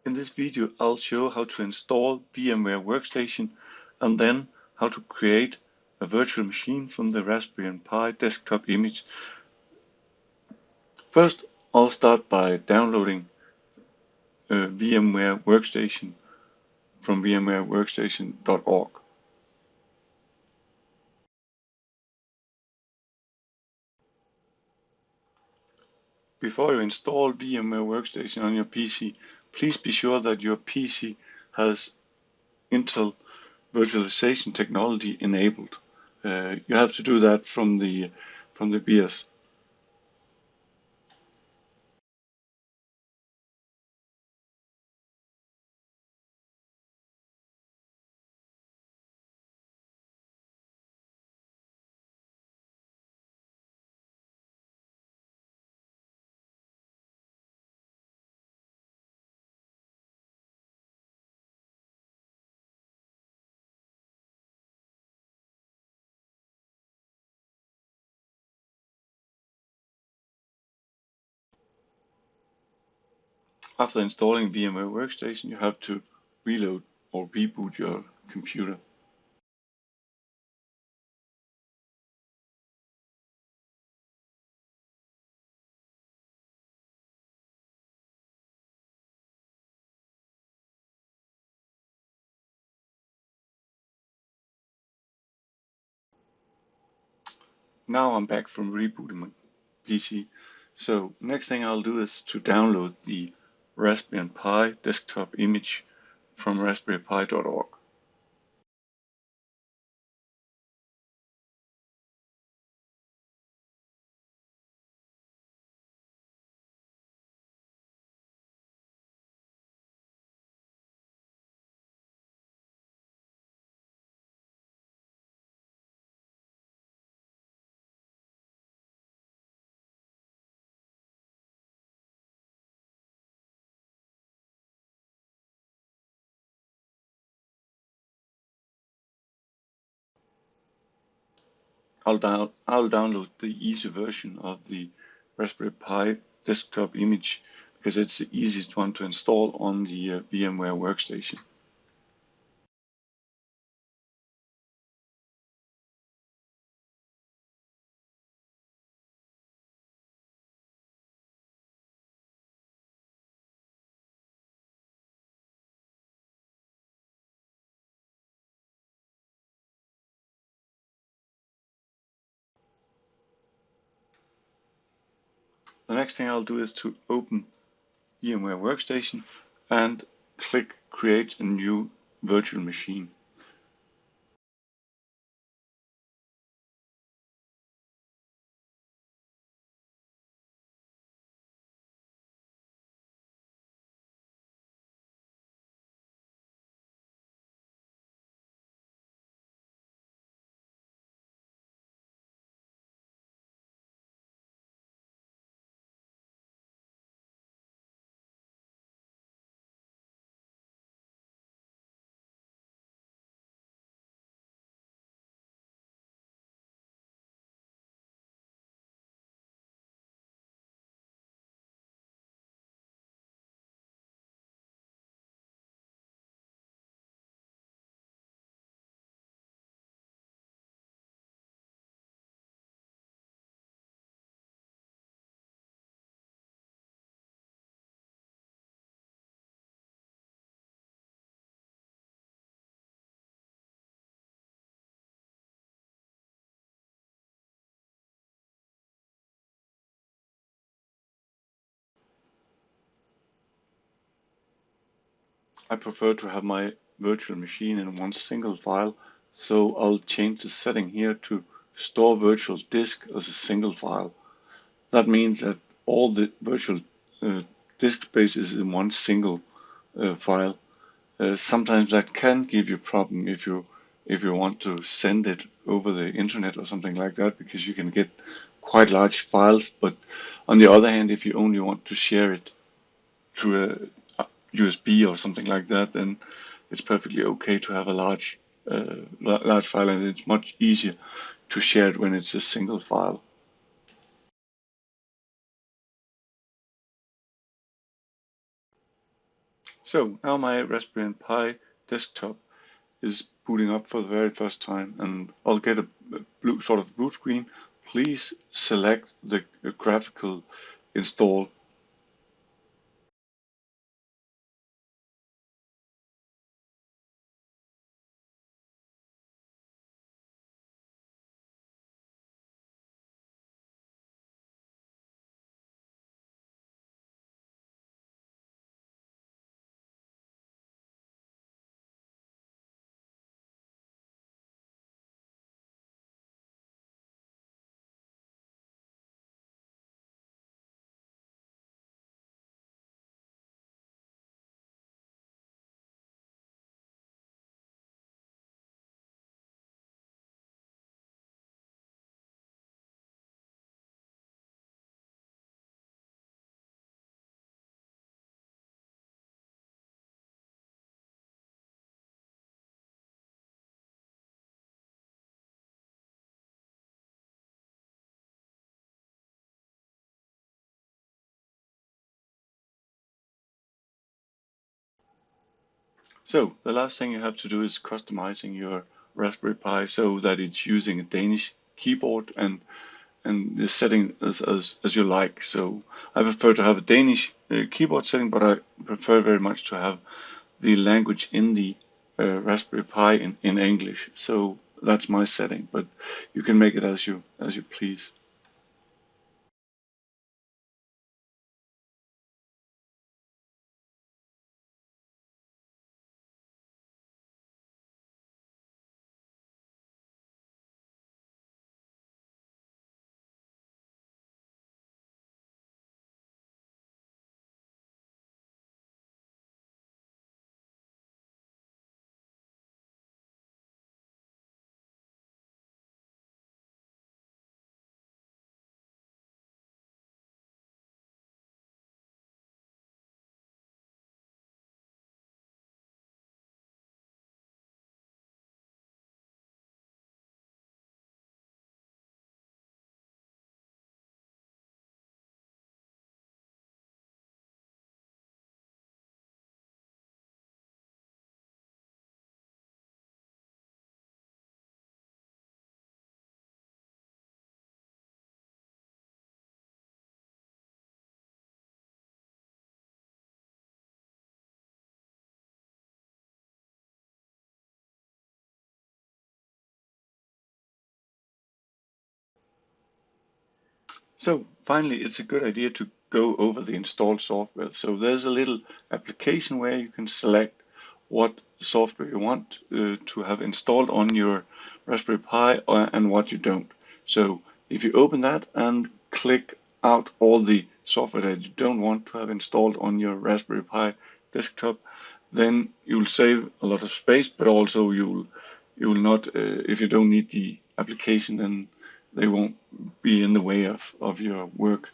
In this video, I'll show how to install VMware Workstation and then how to create a virtual machine from the Raspberry Pi desktop image. First, I'll start by downloading VMware Workstation from vmwareworkstation.org. Before you install VMware Workstation on your PC, please be sure that your PC has Intel virtualization technology enabled. You have to do that from the BIOS. After installing VMware Workstation, you have to reload or reboot your computer. Now I'm back from rebooting my PC. So next thing I'll do is to download the Raspberry Pi desktop image from raspberrypi.org. I'll download the easy version of the Raspberry Pi desktop image because it's the easiest one to install on the VMware Workstation. The next thing I'll do is to open VMware Workstation and click Create a new virtual machine. I prefer to have my virtual machine in one single file, so I'll change the setting here to store virtual disk as a single file. That means that all the virtual disk space is in one single file. Sometimes that can give you a problem if you want to send it over the internet or something like that, because you can get quite large files. But on the other hand, if you only want to share it through a USB or something like that, then it's perfectly okay to have a large file, and it's much easier to share it when it's a single file. So now my Raspberry Pi desktop is booting up for the very first time, and I'll get a blue sort of boot screen. Please select the graphical install. So the last thing you have to do is customizing your Raspberry Pi so that it's using a Danish keyboard and the setting as you like. So I prefer to have a Danish keyboard setting, but I prefer very much to have the language in the Raspberry Pi in English. So that's my setting, but you can make it as you please. So finally, it's a good idea to go over the installed software. So there's a little application where you can select what software you want to have installed on your Raspberry Pi and what you don't. So if you open that and click out all the software that you don't want to have installed on your Raspberry Pi desktop, then you'll save a lot of space, but also you will not, if you don't need the application, then they won't be in the way of your work.